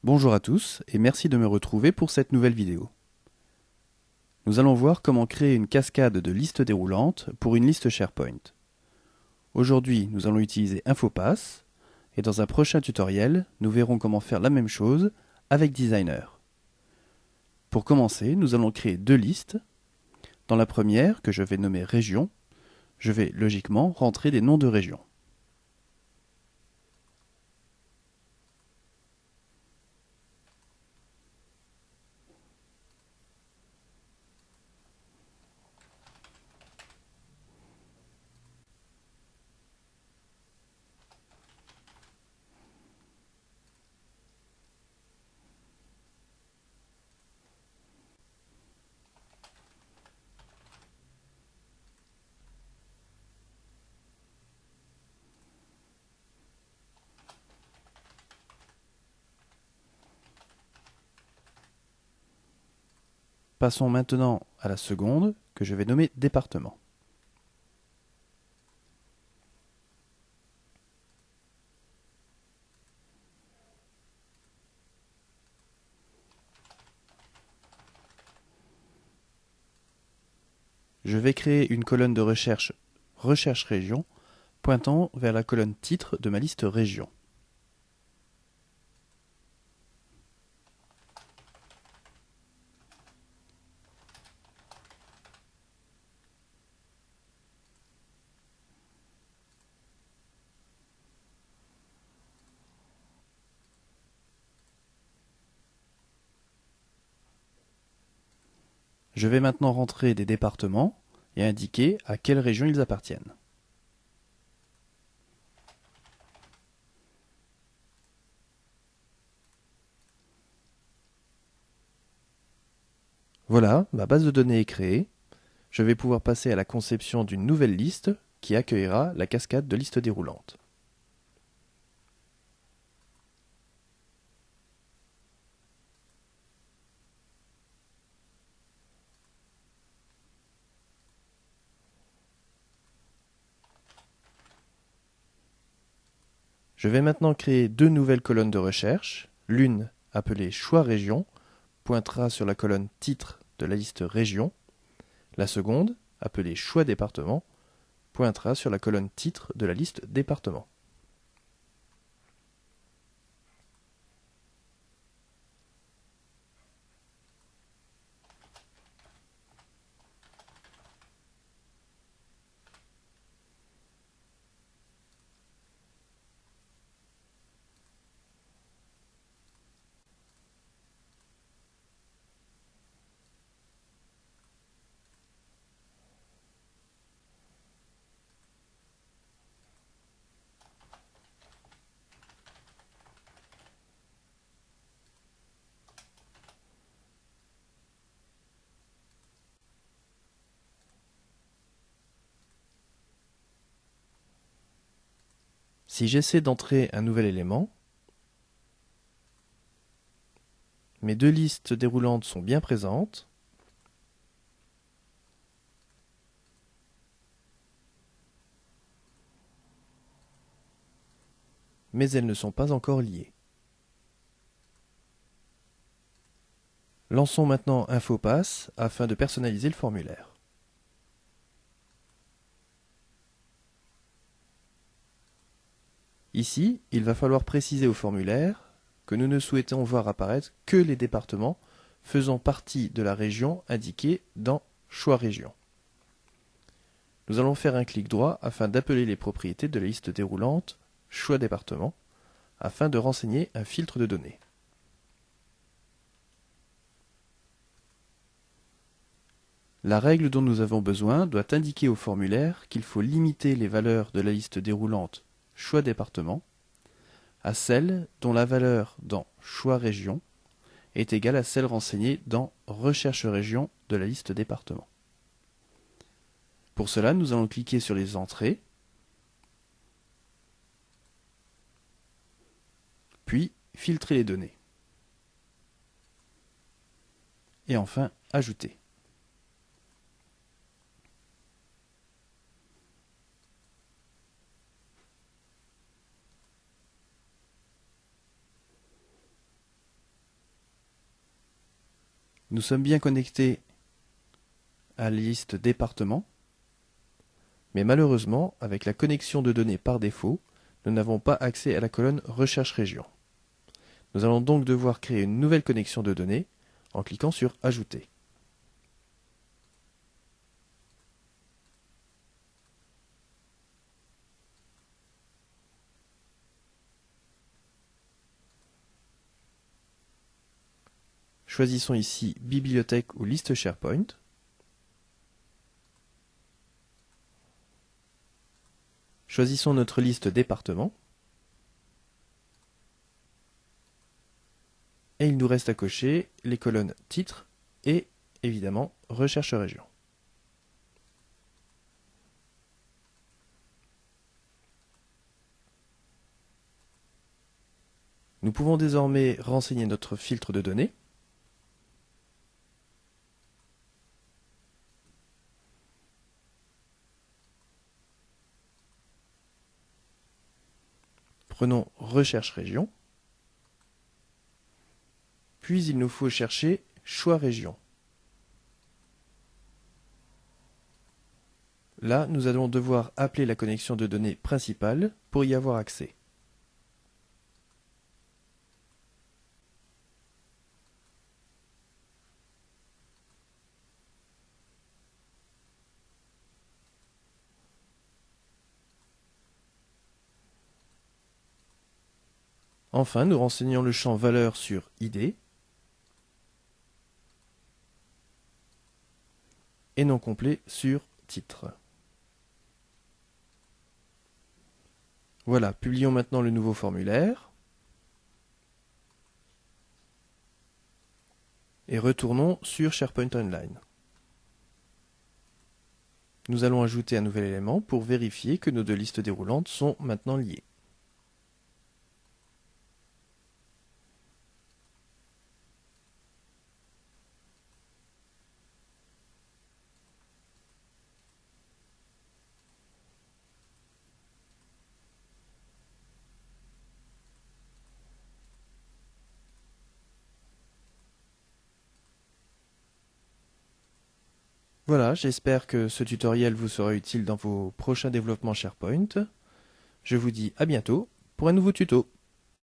Bonjour à tous et merci de me retrouver pour cette nouvelle vidéo. Nous allons voir comment créer une cascade de listes déroulantes pour une liste SharePoint. Aujourd'hui, nous allons utiliser Infopass et dans un prochain tutoriel, nous verrons comment faire la même chose avec Designer. Pour commencer, nous allons créer deux listes. Dans la première, que je vais nommer Région, je vais logiquement rentrer des noms de régions. Passons maintenant à la seconde, que je vais nommer Département. Je vais créer une colonne de recherche Recherche Région pointant vers la colonne Titre de ma liste Région. Je vais maintenant rentrer des départements et indiquer à quelle région ils appartiennent. Voilà, ma base de données est créée. Je vais pouvoir passer à la conception d'une nouvelle liste qui accueillera la cascade de listes déroulantes. Je vais maintenant créer deux nouvelles colonnes de recherche. L'une, appelée Choix Région, pointera sur la colonne Titre de la liste Région. La seconde, appelée Choix Département, pointera sur la colonne Titre de la liste Département. Si j'essaie d'entrer un nouvel élément, mes deux listes déroulantes sont bien présentes. Mais elles ne sont pas encore liées. Lançons maintenant Infopass afin de personnaliser le formulaire. Ici, il va falloir préciser au formulaire que nous ne souhaitons voir apparaître que les départements faisant partie de la région indiquée dans Choix Région. Nous allons faire un clic droit afin d'appeler les propriétés de la liste déroulante Choix Département afin de renseigner un filtre de données. La règle dont nous avons besoin doit indiquer au formulaire qu'il faut limiter les valeurs de la liste déroulante Choix Département à celles dont la valeur dans Choix Région est égale à celle renseignée dans Recherche Région de la liste Département. Pour cela, nous allons cliquer sur les entrées, puis filtrer les données. Et enfin, ajouter. Nous sommes bien connectés à la liste département, mais malheureusement, avec la connexion de données par défaut, nous n'avons pas accès à la colonne Recherche région. Nous allons donc devoir créer une nouvelle connexion de données en cliquant sur Ajouter. Choisissons ici Bibliothèque ou liste SharePoint. Choisissons notre liste département. Et il nous reste à cocher les colonnes titre et, évidemment, recherche région. Nous pouvons désormais renseigner notre filtre de données. Prenons Recherche région. Puis il nous faut chercher Choix région. Là, nous allons devoir appeler la connexion de données principale pour y avoir accès. Enfin, nous renseignons le champ valeur sur ID et non complet sur titre. Voilà, publions maintenant le nouveau formulaire et retournons sur SharePoint Online. Nous allons ajouter un nouvel élément pour vérifier que nos deux listes déroulantes sont maintenant liées. Voilà, j'espère que ce tutoriel vous sera utile dans vos prochains développements SharePoint. Je vous dis à bientôt pour un nouveau tuto.